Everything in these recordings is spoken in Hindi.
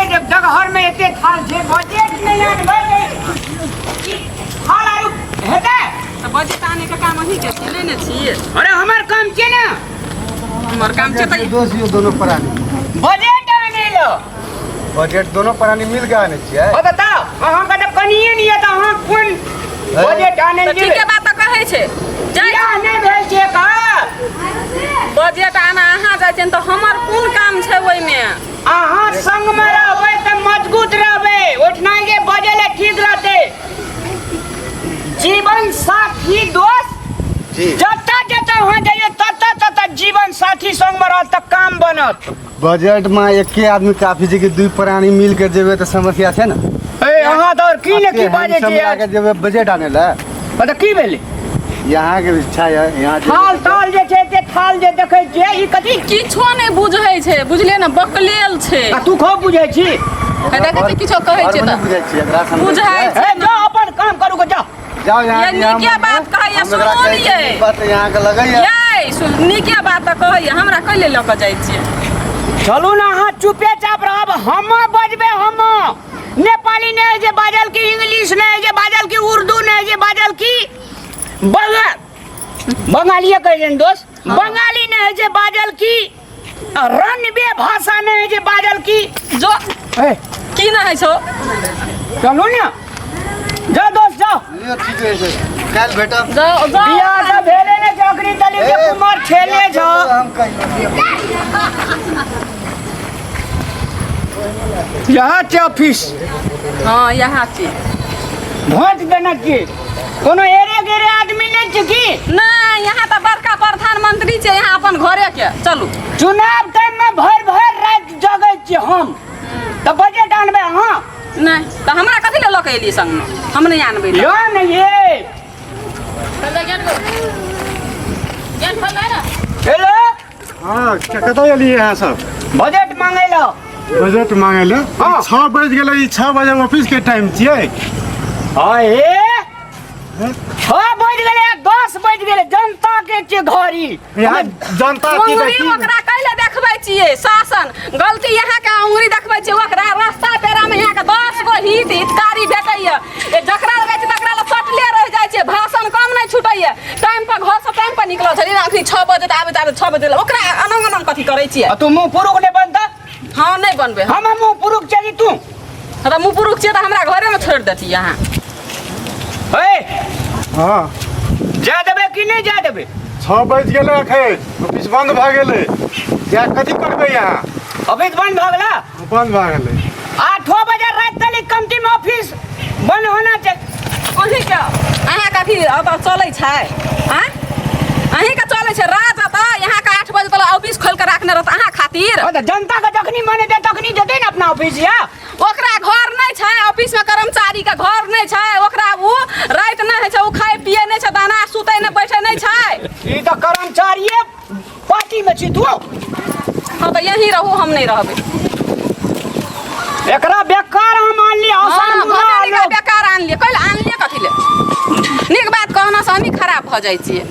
ये जगहर में एते थाल छे बजट नहीं आन भाई थाल आरु हेते तो बजट आने का काम ही के लेने छिए। अरे हमर काम छे ना हमर काम छे त दोस्त दोनों प्राणी बजट आने लो बजट दोनों प्राणी मिल के आने चाहिए। ओ बताओ हम का तो कनिए नहीं है तो हम कोन बजट आने तो ठीक है बात तो कहै छे जाय या नहीं भेल छे का बजट आना अहाँ जाय छन तो हमर कोन काम छे ओइ में। अहाँ संग में रहबै त मजबूत रहबै उठना के बजले ठीक रहते जीवन साथी दोस्त जी जता जता हो जाइए तता तता जीवन साथी संग में रह त काम बनत। बजट में एक आदमी काफी छै कि दुई प्राणी मिल के जेबे तो समस्या छै ना। ए अहाँ तो की ने की बाजे सब मिला के छी जेबे बजट आने ला पता की भेले यहाँ के इच्छा है यहाँ थाल ताल जे छै ते थाल जे देखै छै ई कथी किछो नै बुझै छे बुझले ना बकलेल छे। आ तू खूब बुझै छी देखै छी किछो कहै छे त बुझै छी एकरा समझ बुझाइ ए जा अपन काम करू के जा जाओ यहाँ ये नीके बात कहैया सुनिए बात यहाँ के लगैया ये सुन नीके बात त कहैया हमरा कैले ल के जाय छिए। चलू ना अहाँ चुपे चाप रहब हम बजबे हम नेपाली नहीं जे बाजल की इंग्लिश नहीं जे बाजल की उर्दू नहीं जे बाजल की बंगाली कह दोस्त बंगाली नहीं जे बाजल की रणबे भाषा नहीं जे बाजल की जो ए की ना है छो चलू ना जा दोस्त जाओ लियो ठीक है से काल बेटा जाओ जाओ बियाह से भेले ने चौकरी तली के कुमार खेले छ हम कहियो यहाँ के ऑफिस हां यहाँ छी वोट देना की कोनो एरे गेरे आदमी नहीं छ की ना यहाँ त बड़का प्रधानमंत्री छे यहाँ अपन घरे के चलू चुनाव टाइम में भर भर रात जगै छी हम तो बजट आनबे हां नहीं तो हमरा कथी ले लके एली संग में हम नहीं आनबे यो नहीं ये हेलो हां कतौ एलिए यहाँ सब बजट मांगे लो बजट मांगे ले हाँ। 6 बज गेलै 6 बजे ऑफिस के टाइम छियै। अरे 6 बज गेले 10 बज गेले जनता के के घरी यहाँ जनता की अंगुरी की ओकरा कैले देखबै छियै शासन गलती यहाँ के अंगुरी देखबै छियै ओकरा रास्ता पेरा में यहाँ के 10 गो हितकारी भेटैया ए जकरा लगे छै तकरा ल पटले रह जाय छै भाषण कम नहीं छुटैया टाइम पर घर से टाइम पर निकल छै अखनी 6 बजे आबे आबे 6 बजे ओकरा अनंग अनंग कथी करै छियै। तू मुंह पुरुष ने बनता हां नहीं बनबे हम मुंह पुरुष चली तू त मुंह पुरुख छियै त हमरा घरे में छोड़ देती यहाँ ए हां जा देबे कि नहीं जा देबे 6 बज गेलै अखन ऑफिस बंद भ गेलै या कथी करबै यहाँ ऑफिस बंद भ गेला बंद भ गेलै 8 बजे रात तक कमटी में ऑफिस बंद होना चाहिए ओही के अहाँ कथी अब चलै छै हैं अहीं के चलै छै रात त यहाँ के 8 बजे तक ऑफिस खोल के राखने रहत अहाँ खातिर तो जनता का जखनी माने दे तखनी जते ना अपना ऑफिस या ओकरा घर नहीं छै ऑफिस में कर्मचारी के घर नहीं छै ओकरा उ राइट नहीं है छै उ खाए पिए नहीं छै दाना सुते नहीं बैठे नहीं छै ई तो कर्मचारी पार्टी में छी तू हां तो यहीं रहू हम नहीं रहबे एकरा बेकार हम मान लिया आसान बुरा भगवान बेकार आन लिए कल आन लिए कथी ले नीक बात कहना से हमी खराब भ जाय छियै।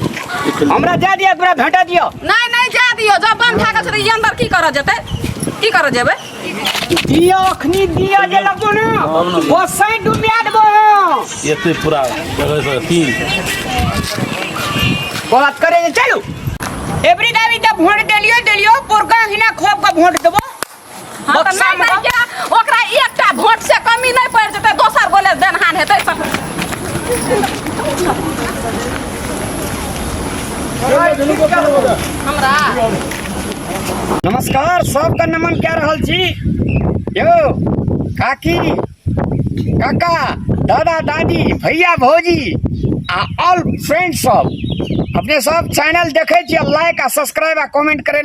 हमरा जा दिया पूरा भेटा दियो नहीं नहीं जा दियो जब बंद खा के छै ई अंदर की कर जेते की कर जेबे दिया अखनी दिया जे लगो ना वो साइड डुबिया देबो ये तो पूरा जगह से तीन बात करे जे चलू एवरी दावी त वोट देलियो पुरका हिना खोप का वोट देबो हां त नहीं नहीं क्या ओकरा एकटा वोट से कमी नहीं पड़ जेते दोसर गोले देनहान हेतै हमरा नमस्कार सबका नमन कह रहल छी यो काकी काका दादा दादी भैया भौजी आ ऑल फ्रेंड्स सब अपने सब चैनल देखे छी लाइक आ सब्सक्राइब आ कमेंट करे